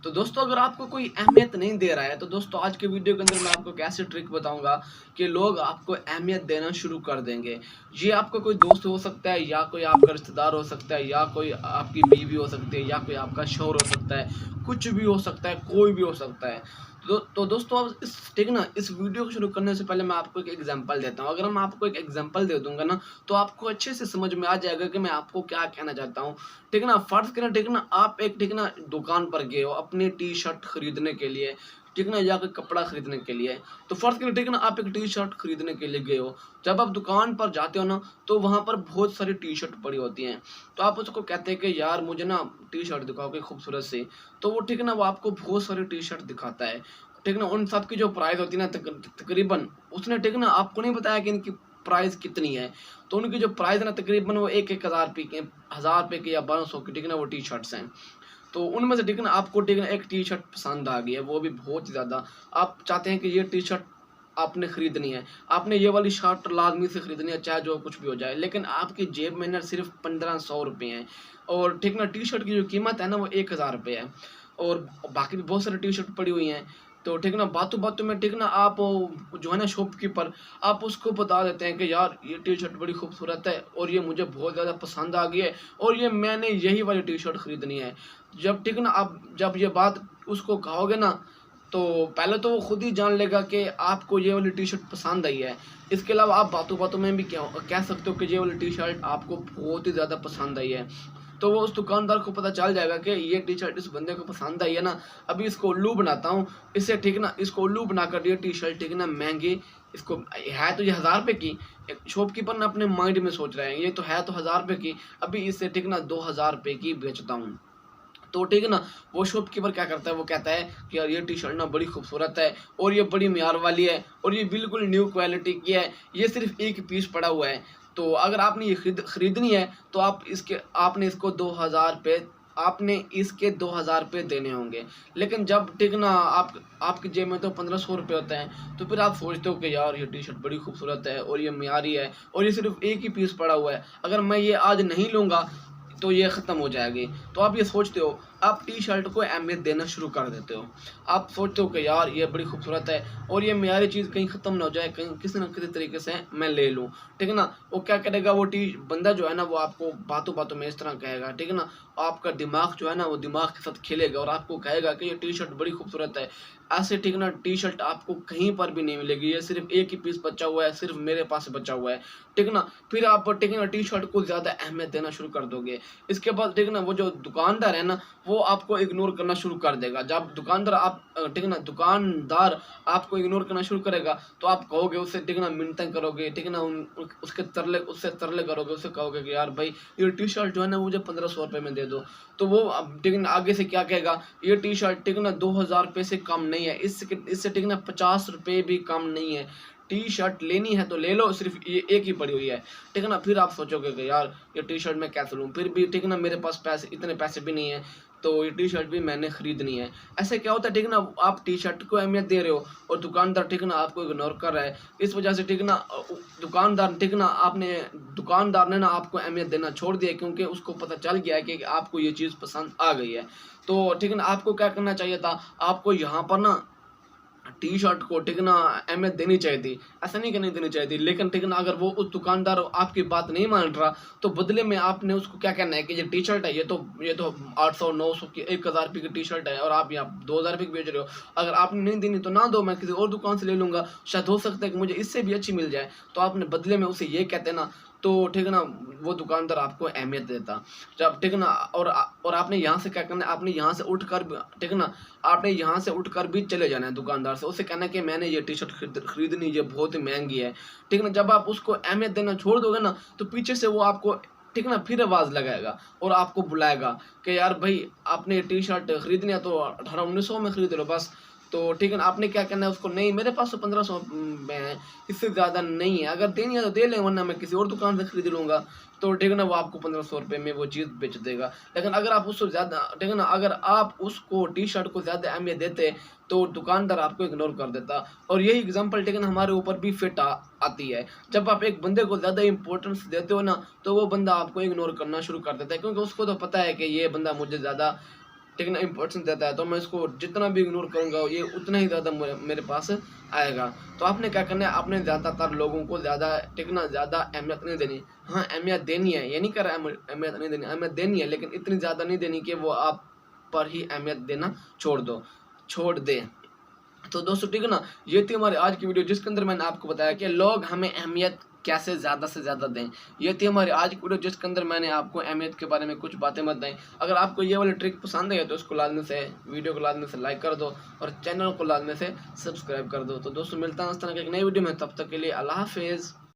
तो दोस्तों अगर आपको कोई अहमियत नहीं दे रहा है तो दोस्तों आज के वीडियो के अंदर मैं आपको कैसे ट्रिक बताऊंगा कि लोग आपको अहमियत देना शुरू कर देंगे। ये आपका कोई दोस्त हो सकता है या कोई आपका रिश्तेदार हो सकता है या कोई आपकी बीवी हो सकती है या कोई आपका शौहर हो सकता है, कुछ भी हो सकता है, कोई भी हो सकता है। तो दोस्तों अब इस वीडियो को शुरू करने से पहले मैं आपको एक एग्जांपल देता हूँ। अगर मैं आपको एक एग्जांपल दे दूंगा ना तो आपको अच्छे से समझ में आ जाएगा कि मैं आपको क्या कहना चाहता हूँ। ठीक है ना, फर्ज करें, ठीक है ना, आप एक, ठीक है ना, दुकान पर गए हो अपनी टी शर्ट खरीदने के लिए, ठीक है ना, या कोई कपड़ा खरीदने के लिए। तो फर्ज करें, ठीक है ना, आप एक टी शर्ट खरीदने के लिए गए हो। जब आप दुकान पर जाते हो ना तो वहां पर बहुत सारी टी शर्ट पड़ी होती हैं। तो आप उसको कहते हैं कि यार मुझे ना टी शर्ट दिखाओ कोई खूबसूरत सी। तो वो, ठीक है ना, वो आपको बहुत सारी टी शर्ट दिखाता है। ठीक है ना, उन सब की जो प्राइस होती है ना तकरीबन उसने, ठीक है ना, आपको नहीं बताया कि इनकी प्राइस कितनी है। तो उनकी जो प्राइस है ना तकरीबन वो 1,000 रुपये की, 1000 रुपये की या 1200 की, ठीक है ना, वो टी शर्ट्स हैं। तो उनमें से, ठीक है ना, आपको, ठीक है ना, एक टी शर्ट पसंद आ गई है, वो भी बहुत ज़्यादा। आप चाहते हैं कि ये टी शर्ट आपने खरीदनी है, आपने ये वाली शर्ट लाजमी से खरीदनी है चाहे जो कुछ भी हो जाए, लेकिन आपकी जेब में ना सिर्फ 1500 रुपये हैं। और ठीक ना, टी शर्ट की जो कीमत है ना वो 1000 रुपये है। और बाकी भी बहुत सारी टी शर्ट पड़ी हुई हैं। तो ठीक ना, बातों बातों में, ठीक ना, आप जो है ना शॉपकीपर, आप उसको बता देते हैं कि यार ये टी शर्ट बड़ी खूबसूरत है और ये मुझे बहुत ज़्यादा पसंद आ गई है और ये मैंने यही वाली टी शर्ट खरीदनी है। जब, ठीक ना, आप जब ये बात उसको कहोगे ना तो पहले तो वो खुद ही जान लेगा कि आपको ये वाली टी शर्ट पसंद आई है। इसके अलावा आप बातों बातों में भी कह सकते हो कि ये वाली टी शर्ट आपको बहुत ही ज़्यादा पसंद आई है। तो वो उस दुकानदार को पता चल जाएगा कि ये टी शर्ट इस बंदे को पसंद आई है ना, अभी इसको उल्लू बनाता हूँ, इससे, ठीक ना, इसको उल्लू बनाकर ये टी शर्ट, ठीक ना, महंगी, इसको है तो ये 1000 रुपये की। एक शॉपकीपर ना अपने माइंड में सोच रहे हैं ये तो है तो 1000 रुपये की, अभी इससे, ठीक ना, 2000 रुपये की बेचता हूँ। तो ठीक है ना, वो शॉपकीपर क्या करता है, वो कहता है कि यार ये टी शर्ट ना बड़ी खूबसूरत है और ये बड़ी म्यार वाली है और ये बिल्कुल न्यू क्वालिटी की है, ये सिर्फ एक पीस पड़ा हुआ है। तो अगर आपने ये खरीदनी है तो आपने इसको 2000 रुपये, आपने इसके 2000 रुपये देने होंगे। लेकिन जब, ठीक ना, आपकी जेब में तो 1500 रुपये होते हैं, तो फिर आप सोचते हो कि यार ये टी शर्ट बड़ी खूबसूरत है और ये म्यारी है और ये सिर्फ एक ही पीस पड़ा हुआ है, अगर मैं ये आज नहीं लूँगा तो ये ख़त्म हो जाएगी। तो आप ये सोचते हो, आप टी शर्ट को अहमियत देना शुरू कर देते हो। आप सोचते हो कि यार ये बड़ी खूबसूरत है और ये मेरी चीज़ कहीं ख़त्म ना हो जाए, कहीं किसी न किसी तरीके से मैं ले लूँ। ठीक है ना, वो क्या करेगा, वो टी बंदा जो है ना वो आपको बातों बातों में इस तरह कहेगा, ठीक है ना, आपका दिमाग जो है ना वो दिमाग के साथ खेलेगा और आपको कहेगा कि ये टी शर्ट बड़ी खूबसूरत है। ऐसे, ठीक ना, टी शर्ट आपको कहीं पर भी नहीं मिलेगी, ये सिर्फ एक ही पीस बचा हुआ है, सिर्फ मेरे पास बचा हुआ है। ठीक ना, फिर आप, ठीक है ना, टी शर्ट को ज़्यादा अहमियत देना शुरू कर दोगे। इसके बाद, ठीक है ना, वो जो दुकानदार है ना वो आपको इग्नोर करना शुरू कर देगा। जब ठीक है ना, दुकानदार आपको इग्नोर करना शुरू करेगा तो आप कहोगे उससे, ठीक है ना, मिन्नतें करोगे, ठीक है ना, उससे तरले करोगे, उससे कहोगे कि यार भाई ये टी शर्ट जो है ना मुझे 1500 रुपये में दे दो। तो वो अब, ठीक है ना, आगे से क्या कहेगा, ये टी शर्ट, ठीक है ना, 2000 रुपये से कम नहीं है, इससे, ठीक है ना, 50 रुपये भी कम नहीं है। टी शर्ट लेनी है तो ले लो, सिर्फ ये एक ही पड़ी हुई है। ठीक है ना, फिर आप सोचोगे कि यार ये टी शर्ट मैं कैसे लूँ, फिर भी, ठीक है ना, मेरे पास इतने पैसे भी नहीं है, तो ये टी शर्ट भी मैंने खरीदनी है। ऐसे क्या होता है, ठीक है ना, आप टी शर्ट को अहमियत दे रहे हो और दुकानदार, ठीक है ना, आपको इग्नोर कर रहा है। इस वजह से, ठीक है ना, दुकानदार, ठीक है ना, दुकानदार ने ना आपको अहमियत देना छोड़ दिया क्योंकि उसको पता चल गया है कि आपको ये चीज़ पसंद आ गई है। तो ठीक है ना, आपको क्या करना चाहिए था, आपको यहाँ पर ना टी शर्ट को, ठीक ना, अहमियत देनी चाहिए थी, ऐसा नहीं कि नहीं देनी चाहिए थी। लेकिन, ठीक ना, अगर वो उस दुकानदार आपकी बात नहीं मान रहा तो बदले में आपने उसको क्या कहना है कि ये टी शर्ट है, ये तो 800 900 की, 1000 रुपये की टी शर्ट है और आप यहाँ 2000 रुपये की बेच रहे हो। अगर आपने नहीं देनी तो ना दो, मैं किसी और दुकान से ले लूँगा, शायद हो सकता है कि मुझे इससे भी अच्छी मिल जाए। तो आपने बदले में उसे ये कहते ना, तो ठीक है ना, वो दुकानदार आपको अहमियत देता। जब, ठीक है ना, और आपने यहाँ से क्या करना है, आपने यहाँ से उठकर, ठीक है ना, आपने यहाँ से उठकर भी चले जाना है दुकानदार से, उससे कहना है कि मैंने ये टी शर्ट खरीदनी, ये बहुत ही महंगी है। ठीक है ना, जब आप उसको अहमियत देना छोड़ दोगे ना तो पीछे से वो आपको, ठीक है ना, फिर आवाज़ लगाएगा और आपको बुलाएगा कि यार भाई आपने ये टी शर्ट खरीदनी है तो 1800 1900 में खरीद लो बस। तो ठीक है ना, आपने क्या करना है उसको, नहीं मेरे पास तो 1500 में है, इससे ज़्यादा नहीं है, अगर देनी है तो दे लें वरना मैं किसी और दुकान से खरीद लूँगा। तो ठीक है ना, वो आपको 1500 रुपये में वो चीज़ बेच देगा। लेकिन अगर आप उसको ज़्यादा, ठीक है ना, अगर आप उसको टी शर्ट को ज़्यादा अहमियत देते तो दुकानदार आपको इग्नोर कर देता। और यही एग्जांपल, ठीक है ना, हमारे ऊपर भी फिट आती है। जब आप एक बंदे को ज़्यादा इंपॉर्टेंस देते हो ना तो वो बंदा आपको इग्नोर करना शुरू कर देता है क्योंकि उसको तो पता है कि ये बंदा मुझे ज़्यादा ठीक ना इंपॉर्टेंस देता है, तो मैं इसको जितना भी इग्नोर करूँगा ये उतना ही ज़्यादा मेरे पास आएगा। तो आपने क्या करना है, आपने ज़्यादातर लोगों को ज़्यादा ठीक ना ज़्यादा अहमियत नहीं देनी। हाँ, अहमियत देनी है, ये नहीं कर रहा अहमियत नहीं देनी, अहमियत देनी है, लेकिन इतनी ज़्यादा नहीं देनी कि वो आप पर ही अहमियत देना छोड़ दें। तो दोस्तों ठीक है ना, ये थी हमारी आज की वीडियो जिसके अंदर मैंने आपको बताया कि लोग हमें अहमियत कैसे ज़्यादा से ज़्यादा दें। ये थी हमारी आज की वीडियो जिसके अंदर मैंने आपको अहमियत के बारे में कुछ बातें बताई। अगर आपको ये वाली ट्रिक पसंद है तो इसको लाजमी से वीडियो को लाजमी से लाइक कर दो और चैनल को लाजमी से सब्सक्राइब कर दो। तो दोस्तों मिलता है इस तरह की एक नई वीडियो में, तब तक के लिए अल्लाह हाफिज़।